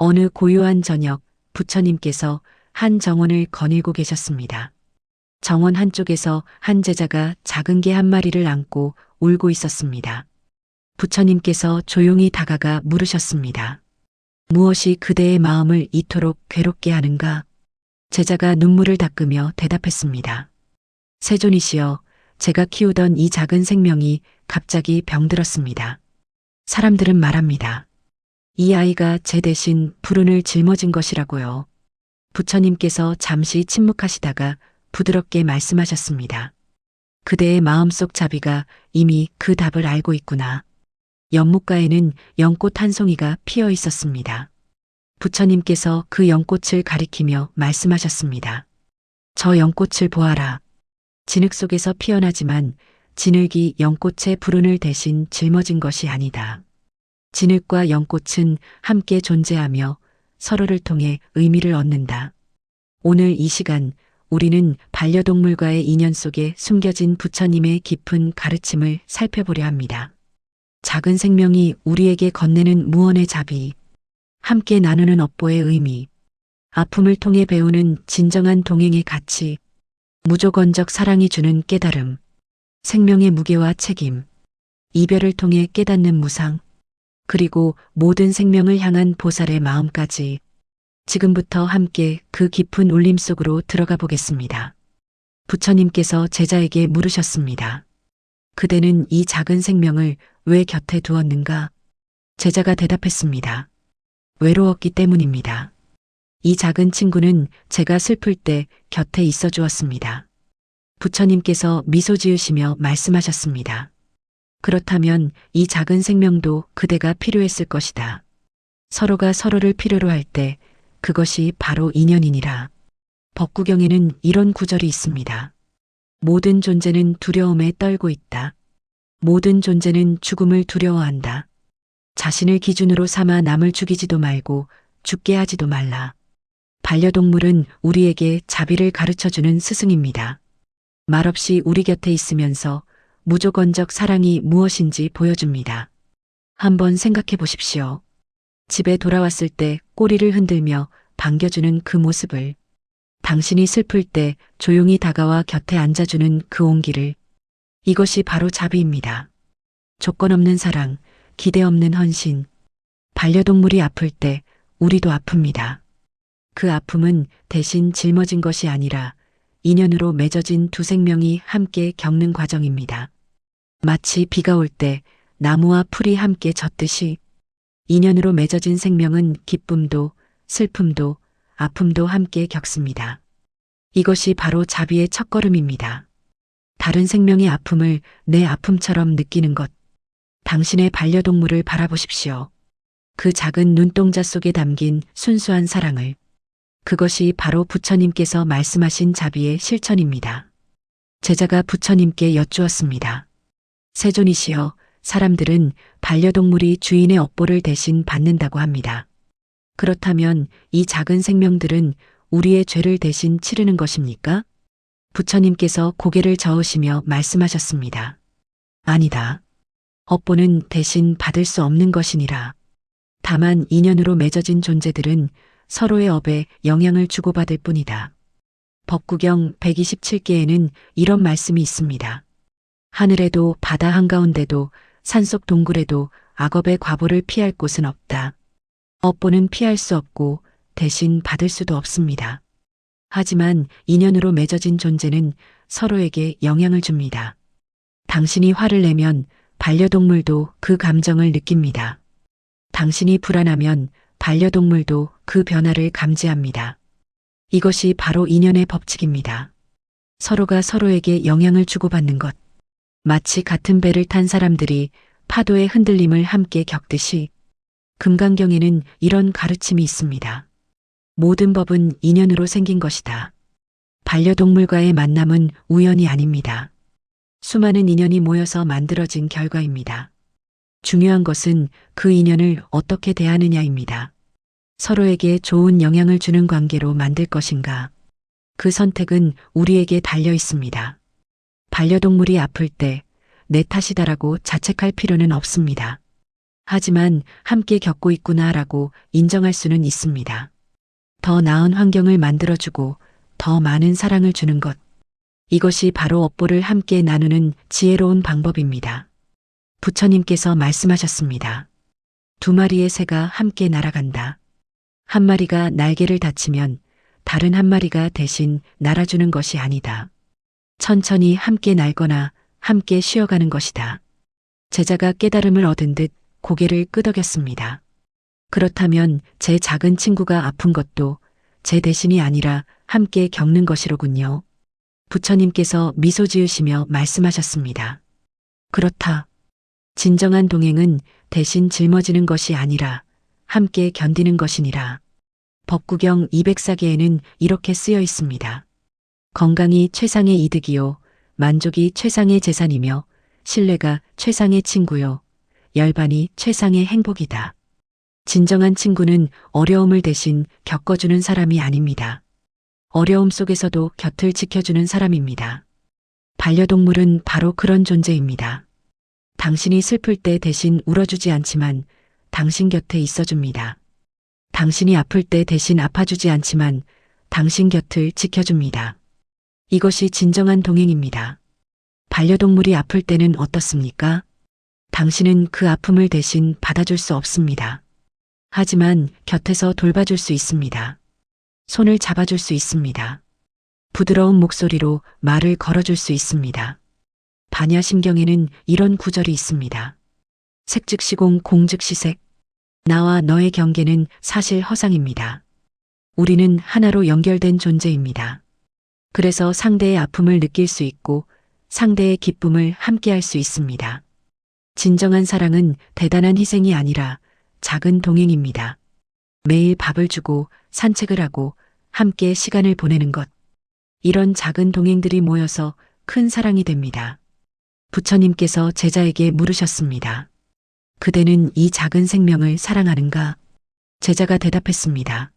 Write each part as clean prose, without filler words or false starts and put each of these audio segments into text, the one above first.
어느 고요한 저녁 부처님께서 한 정원을 거닐고 계셨습니다. 정원 한쪽에서 한 제자가 작은 개 한 마리를 안고 울고 있었습니다. 부처님께서 조용히 다가가 물으셨습니다. 무엇이 그대의 마음을 이토록 괴롭게 하는가? 제자가 눈물을 닦으며 대답했습니다. 세존이시여, 제가 키우던 이 작은 생명이 갑자기 병들었습니다. 사람들은 말합니다. 이 아이가 제 대신 불운을 짊어진 것이라고요. 부처님께서 잠시 침묵하시다가 부드럽게 말씀하셨습니다. 그대의 마음속 자비가 이미 그 답을 알고 있구나. 연못가에는 연꽃 한 송이가 피어 있었습니다. 부처님께서 그 연꽃을 가리키며 말씀하셨습니다. 저 연꽃을 보아라. 진흙 속에서 피어나지만 진흙이 연꽃의 불운을 대신 짊어진 것이 아니다. 진흙과 연꽃은 함께 존재하며 서로를 통해 의미를 얻는다. 오늘 이 시간 우리는 반려동물과의 인연 속에 숨겨진 부처님의 깊은 가르침을 살펴보려 합니다. 작은 생명이 우리에게 건네는 무언의 자비, 함께 나누는 업보의 의미, 아픔을 통해 배우는 진정한 동행의 가치, 무조건적 사랑이 주는 깨달음, 생명의 무게와 책임, 이별을 통해 깨닫는 무상, 그리고 모든 생명을 향한 보살의 마음까지 지금부터 함께 그 깊은 울림 속으로 들어가 보겠습니다. 부처님께서 제자에게 물으셨습니다. 그대는 이 작은 생명을 왜 곁에 두었는가? 제자가 대답했습니다. 외로웠기 때문입니다. 이 작은 친구는 제가 슬플 때 곁에 있어 주었습니다. 부처님께서 미소 지으시며 말씀하셨습니다. 그렇다면 이 작은 생명도 그대가 필요했을 것이다. 서로가 서로를 필요로 할 때 그것이 바로 인연이니라. 법구경에는 이런 구절이 있습니다. 모든 존재는 두려움에 떨고 있다. 모든 존재는 죽음을 두려워한다. 자신을 기준으로 삼아 남을 죽이지도 말고 죽게 하지도 말라. 반려동물은 우리에게 자비를 가르쳐주는 스승입니다. 말없이 우리 곁에 있으면서 무조건적 사랑이 무엇인지 보여줍니다. 한번 생각해 보십시오. 집에 돌아왔을 때 꼬리를 흔들며 반겨주는 그 모습을, 당신이 슬플 때 조용히 다가와 곁에 앉아주는 그 온기를, 이것이 바로 자비입니다. 조건 없는 사랑, 기대 없는 헌신. 반려동물이 아플 때 우리도 아픕니다. 그 아픔은 대신 짊어진 것이 아니라 인연으로 맺어진 두 생명이 함께 겪는 과정입니다. 마치 비가 올 때 나무와 풀이 함께 젖듯이 인연으로 맺어진 생명은 기쁨도 슬픔도 아픔도 함께 겪습니다. 이것이 바로 자비의 첫걸음입니다. 다른 생명의 아픔을 내 아픔처럼 느끼는 것. 당신의 반려동물을 바라보십시오. 그 작은 눈동자 속에 담긴 순수한 사랑을. 그것이 바로 부처님께서 말씀하신 자비의 실천입니다. 제자가 부처님께 여쭈었습니다. 세존이시여, 사람들은 반려동물이 주인의 업보를 대신 받는다고 합니다. 그렇다면 이 작은 생명들은 우리의 죄를 대신 치르는 것입니까? 부처님께서 고개를 저으시며 말씀하셨습니다. 아니다. 업보는 대신 받을 수 없는 것이니라. 다만 인연으로 맺어진 존재들은 서로의 업에 영향을 주고받을 뿐이다. 법구경 127개에는 이런 말씀이 있습니다. 하늘에도 바다 한가운데도 산속 동굴에도 악업의 과보를 피할 곳은 없다. 업보는 피할 수 없고 대신 받을 수도 없습니다. 하지만 인연으로 맺어진 존재는 서로에게 영향을 줍니다. 당신이 화를 내면 반려동물도 그 감정을 느낍니다. 당신이 불안하면 반려동물도 그 변화를 감지합니다. 이것이 바로 인연의 법칙입니다. 서로가 서로에게 영향을 주고받는 것. 마치 같은 배를 탄 사람들이 파도의 흔들림을 함께 겪듯이 금강경에는 이런 가르침이 있습니다. 모든 법은 인연으로 생긴 것이다. 반려동물과의 만남은 우연이 아닙니다. 수많은 인연이 모여서 만들어진 결과입니다. 중요한 것은 그 인연을 어떻게 대하느냐입니다. 서로에게 좋은 영향을 주는 관계로 만들 것인가. 그 선택은 우리에게 달려 있습니다. 반려동물이 아플 때 내 탓이다라고 자책할 필요는 없습니다. 하지만 함께 겪고 있구나라고 인정할 수는 있습니다. 더 나은 환경을 만들어주고 더 많은 사랑을 주는 것. 이것이 바로 업보를 함께 나누는 지혜로운 방법입니다. 부처님께서 말씀하셨습니다. 두 마리의 새가 함께 날아간다. 한 마리가 날개를 다치면 다른 한 마리가 대신 날아주는 것이 아니다. 천천히 함께 날거나 함께 쉬어가는 것이다. 제자가 깨달음을 얻은 듯 고개를 끄덕였습니다. 그렇다면 제 작은 친구가 아픈 것도 제 대신이 아니라 함께 겪는 것이로군요. 부처님께서 미소 지으시며 말씀하셨습니다. 그렇다. 진정한 동행은 대신 짊어지는 것이 아니라 함께 견디는 것이니라. 법구경 204개에는 이렇게 쓰여 있습니다. 건강이 최상의 이득이요. 만족이 최상의 재산이며 신뢰가 최상의 친구요. 열반이 최상의 행복이다. 진정한 친구는 어려움을 대신 겪어주는 사람이 아닙니다. 어려움 속에서도 곁을 지켜주는 사람입니다. 반려동물은 바로 그런 존재입니다. 당신이 슬플 때 대신 울어주지 않지만 당신 곁에 있어줍니다. 당신이 아플 때 대신 아파주지 않지만 당신 곁을 지켜줍니다. 이것이 진정한 동행입니다. 반려동물이 아플 때는 어떻습니까? 당신은 그 아픔을 대신 받아줄 수 없습니다. 하지만 곁에서 돌봐줄 수 있습니다. 손을 잡아줄 수 있습니다. 부드러운 목소리로 말을 걸어줄 수 있습니다. 반야심경에는 이런 구절이 있습니다. 색즉시공 공즉시색. 나와 너의 경계는 사실 허상입니다. 우리는 하나로 연결된 존재입니다. 그래서 상대의 아픔을 느낄 수 있고 상대의 기쁨을 함께할 수 있습니다. 진정한 사랑은 대단한 희생이 아니라 작은 동행입니다. 매일 밥을 주고 산책을 하고 함께 시간을 보내는 것. 이런 작은 동행들이 모여서 큰 사랑이 됩니다. 부처님께서 제자에게 물으셨습니다. 그대는 이 작은 생명을 사랑하는가? 제자가 대답했습니다.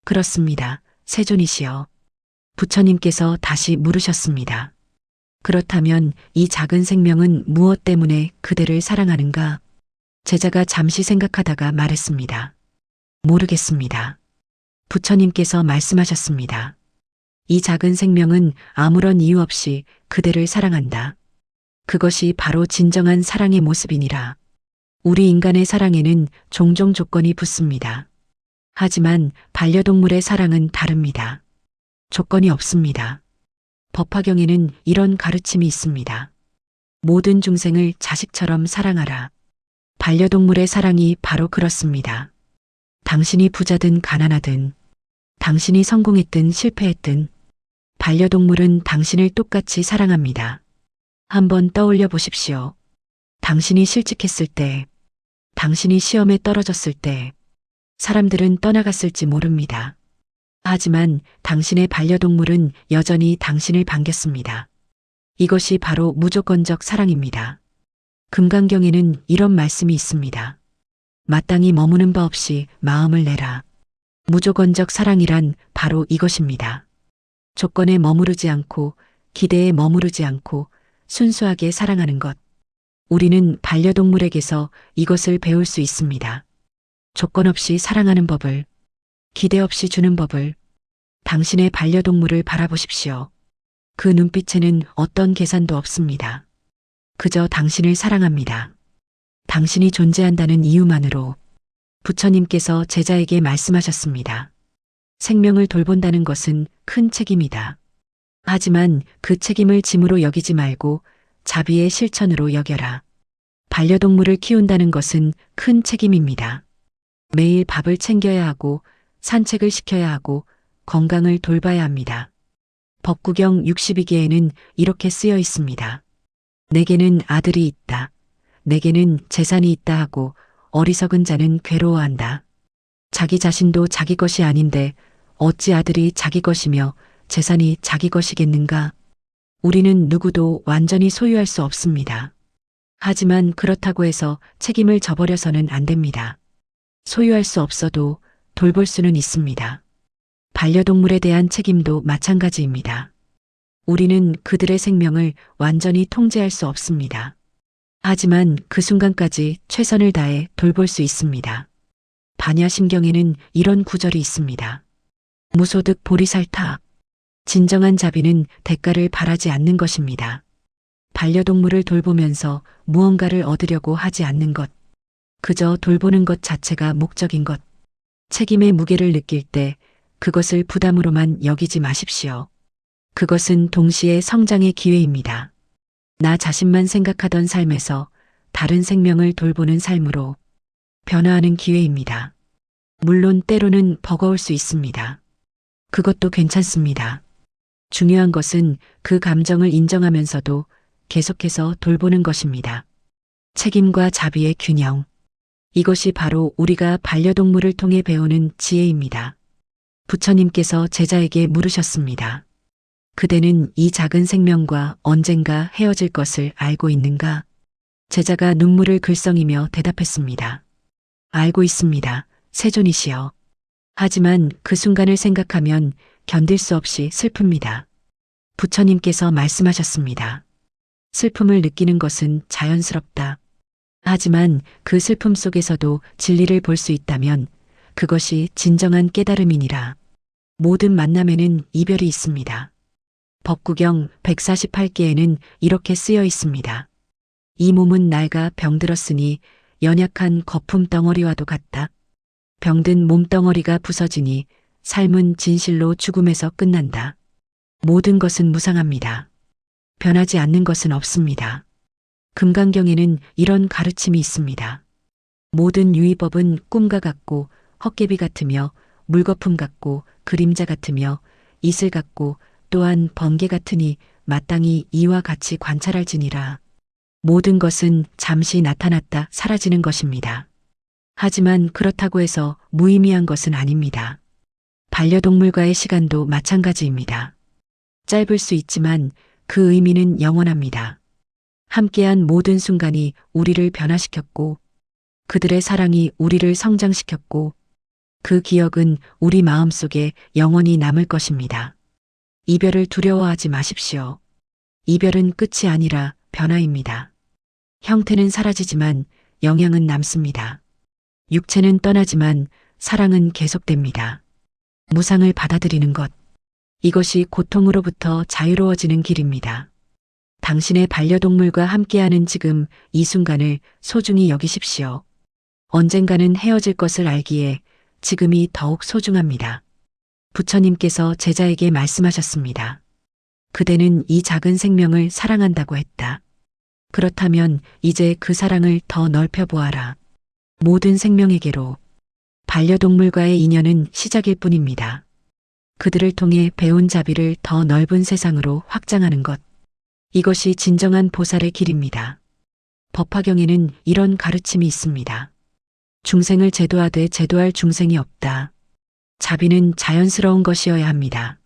그렇습니다. 세존이시여. 부처님께서 다시 물으셨습니다. 그렇다면 이 작은 생명은 무엇 때문에 그대를 사랑하는가? 제자가 잠시 생각하다가 말했습니다. 모르겠습니다. 부처님께서 말씀하셨습니다. 이 작은 생명은 아무런 이유 없이 그대를 사랑한다. 그것이 바로 진정한 사랑의 모습이니라. 우리 인간의 사랑에는 종종 조건이 붙습니다. 하지만 반려동물의 사랑은 다릅니다. 조건이 없습니다. 법화경에는 이런 가르침이 있습니다. 모든 중생을 자식처럼 사랑하라. 반려동물의 사랑이 바로 그렇습니다. 당신이 부자든 가난하든, 당신이 성공했든 실패했든, 반려동물은 당신을 똑같이 사랑합니다. 한번 떠올려 보십시오. 당신이 실직했을 때, 당신이 시험에 떨어졌을 때, 사람들은 떠나갔을지 모릅니다. 하지만 당신의 반려동물은 여전히 당신을 반겼습니다. 이것이 바로 무조건적 사랑입니다. 금강경에는 이런 말씀이 있습니다. 마땅히 머무는 바 없이 마음을 내라. 무조건적 사랑이란 바로 이것입니다. 조건에 머무르지 않고 기대에 머무르지 않고 순수하게 사랑하는 것. 우리는 반려동물에게서 이것을 배울 수 있습니다. 조건 없이 사랑하는 법을, 기대 없이 주는 법을. 당신의 반려동물을 바라보십시오. 그 눈빛에는 어떤 계산도 없습니다. 그저 당신을 사랑합니다. 당신이 존재한다는 이유만으로. 부처님께서 제자에게 말씀하셨습니다. 생명을 돌본다는 것은 큰 책임이다. 하지만 그 책임을 짐으로 여기지 말고 자비의 실천으로 여겨라. 반려동물을 키운다는 것은 큰 책임입니다. 매일 밥을 챙겨야 하고 산책을 시켜야 하고 건강을 돌봐야 합니다. 법구경 62개에는 이렇게 쓰여 있습니다. 내게는 아들이 있다. 내게는 재산이 있다 하고 어리석은 자는 괴로워한다. 자기 자신도 자기 것이 아닌데 어찌 아들이 자기 것이며 재산이 자기 것이겠는가? 우리는 누구도 완전히 소유할 수 없습니다. 하지만 그렇다고 해서 책임을 져버려서는 안 됩니다. 소유할 수 없어도 돌볼 수는 있습니다. 반려동물에 대한 책임도 마찬가지입니다. 우리는 그들의 생명을 완전히 통제할 수 없습니다. 하지만 그 순간까지 최선을 다해 돌볼 수 있습니다. 반야심경에는 이런 구절이 있습니다. 무소득 보리살타. 진정한 자비는 대가를 바라지 않는 것입니다. 반려동물을 돌보면서 무언가를 얻으려고 하지 않는 것. 그저 돌보는 것 자체가 목적인 것. 책임의 무게를 느낄 때 그것을 부담으로만 여기지 마십시오. 그것은 동시에 성장의 기회입니다. 나 자신만 생각하던 삶에서 다른 생명을 돌보는 삶으로 변화하는 기회입니다. 물론 때로는 버거울 수 있습니다. 그것도 괜찮습니다. 중요한 것은 그 감정을 인정하면서도 계속해서 돌보는 것입니다. 책임과 자비의 균형. 이것이 바로 우리가 반려동물을 통해 배우는 지혜입니다. 부처님께서 제자에게 물으셨습니다. 그대는 이 작은 생명과 언젠가 헤어질 것을 알고 있는가? 제자가 눈물을 글썽이며 대답했습니다. 알고 있습니다. 세존이시여. 하지만 그 순간을 생각하면 견딜 수 없이 슬픕니다. 부처님께서 말씀하셨습니다. 슬픔을 느끼는 것은 자연스럽다. 하지만 그 슬픔 속에서도 진리를 볼 수 있다면 그것이 진정한 깨달음이니라. 모든 만남에는 이별이 있습니다. 법구경 148개에는 이렇게 쓰여 있습니다. 이 몸은 낡아 병들었으니 연약한 거품 덩어리와도 같다. 병든 몸덩어리가 부서지니 삶은 진실로 죽음에서 끝난다. 모든 것은 무상합니다. 변하지 않는 것은 없습니다. 금강경에는 이런 가르침이 있습니다. 모든 유의법은 꿈과 같고 헛개비 같으며 물거품 같고 그림자 같으며 이슬 같고 또한 번개 같으니 마땅히 이와 같이 관찰할지니라. 모든 것은 잠시 나타났다 사라지는 것입니다. 하지만 그렇다고 해서 무의미한 것은 아닙니다. 반려동물과의 시간도 마찬가지입니다. 짧을 수 있지만 그 의미는 영원합니다. 함께한 모든 순간이 우리를 변화시켰고 그들의 사랑이 우리를 성장시켰고 그 기억은 우리 마음속에 영원히 남을 것입니다. 이별을 두려워하지 마십시오. 이별은 끝이 아니라 변화입니다. 형태는 사라지지만 영향은 남습니다. 육체는 떠나지만 사랑은 계속됩니다. 무상을 받아들이는 것. 이것이 고통으로부터 자유로워지는 길입니다. 당신의 반려동물과 함께하는 지금 이 순간을 소중히 여기십시오. 언젠가는 헤어질 것을 알기에 지금이 더욱 소중합니다. 부처님께서 제자에게 말씀하셨습니다. 그대는 이 작은 생명을 사랑한다고 했다. 그렇다면 이제 그 사랑을 더 넓혀 보아라. 모든 생명에게로. 반려동물과의 인연은 시작일 뿐입니다. 그들을 통해 배운 자비를 더 넓은 세상으로 확장하는 것. 이것이 진정한 보살의 길입니다. 법화경에는 이런 가르침이 있습니다. 중생을 제도하되 제도할 중생이 없다. 자비는 자연스러운 것이어야 합니다.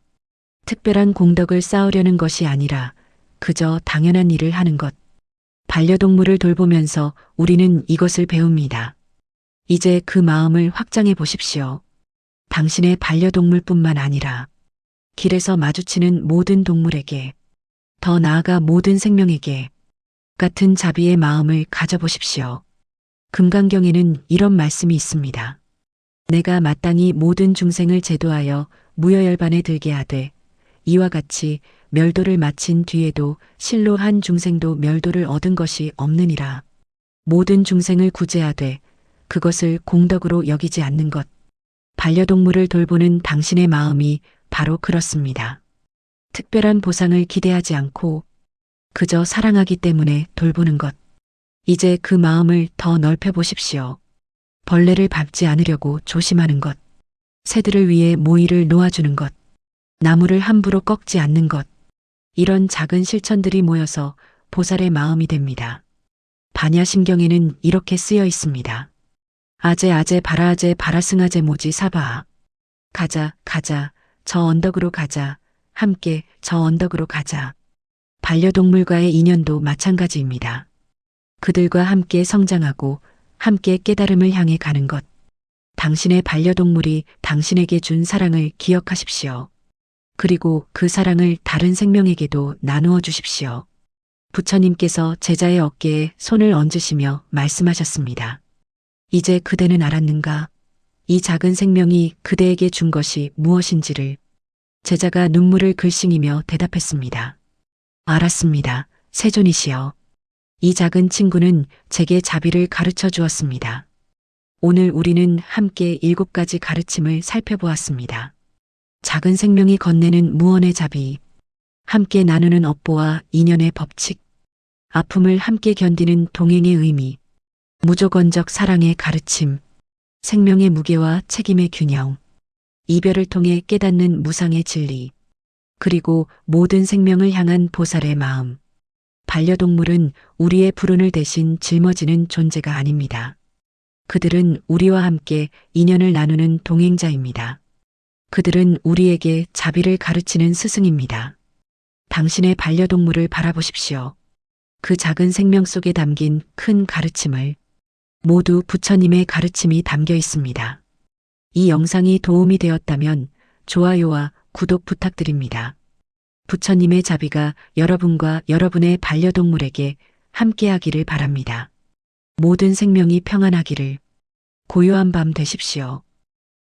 특별한 공덕을 쌓으려는 것이 아니라 그저 당연한 일을 하는 것. 반려동물을 돌보면서 우리는 이것을 배웁니다. 이제 그 마음을 확장해 보십시오. 당신의 반려동물뿐만 아니라 길에서 마주치는 모든 동물에게, 더 나아가 모든 생명에게 같은 자비의 마음을 가져보십시오. 금강경에는 이런 말씀이 있습니다. 내가 마땅히 모든 중생을 제도하여 무여열반에 들게 하되 이와 같이 멸도를 마친 뒤에도 실로 한 중생도 멸도를 얻은 것이 없느니라. 모든 중생을 구제하되 그것을 공덕으로 여기지 않는 것. 반려동물을 돌보는 당신의 마음이 바로 그렇습니다. 특별한 보상을 기대하지 않고 그저 사랑하기 때문에 돌보는 것. 이제 그 마음을 더 넓혀 보십시오. 벌레를 밟지 않으려고 조심하는 것. 새들을 위해 모이를 놓아주는 것. 나무를 함부로 꺾지 않는 것. 이런 작은 실천들이 모여서 보살의 마음이 됩니다. 반야심경에는 이렇게 쓰여 있습니다. 아제 아제 바라아제 바라승아제 모지 사바아. 가자 가자 저 언덕으로 가자. 함께 저 언덕으로 가자. 반려동물과의 인연도 마찬가지입니다. 그들과 함께 성장하고 함께 깨달음을 향해 가는 것. 당신의 반려동물이 당신에게 준 사랑을 기억하십시오. 그리고 그 사랑을 다른 생명에게도 나누어 주십시오. 부처님께서 제자의 어깨에 손을 얹으시며 말씀하셨습니다. 이제 그대는 알았는가? 이 작은 생명이 그대에게 준 것이 무엇인지를. 제자가 눈물을 글썽이며 대답했습니다. 알았습니다. 세존이시여. 이 작은 친구는 제게 자비를 가르쳐 주었습니다. 오늘 우리는 함께 7가지 가르침을 살펴보았습니다. 작은 생명이 건네는 무언의 자비, 함께 나누는 업보와 인연의 법칙, 아픔을 함께 견디는 동행의 의미, 무조건적 사랑의 가르침, 생명의 무게와 책임의 균형, 이별을 통해 깨닫는 무상의 진리, 그리고 모든 생명을 향한 보살의 마음. 반려동물은 우리의 불운을 대신 짊어지는 존재가 아닙니다. 그들은 우리와 함께 인연을 나누는 동행자입니다. 그들은 우리에게 자비를 가르치는 스승입니다. 당신의 반려동물을 바라보십시오. 그 작은 생명 속에 담긴 큰 가르침을. 모두 부처님의 가르침이 담겨 있습니다. 이 영상이 도움이 되었다면 좋아요와 구독 부탁드립니다. 부처님의 자비가 여러분과 여러분의 반려동물에게 함께하기를 바랍니다. 모든 생명이 평안하기를. 고요한 밤 되십시오.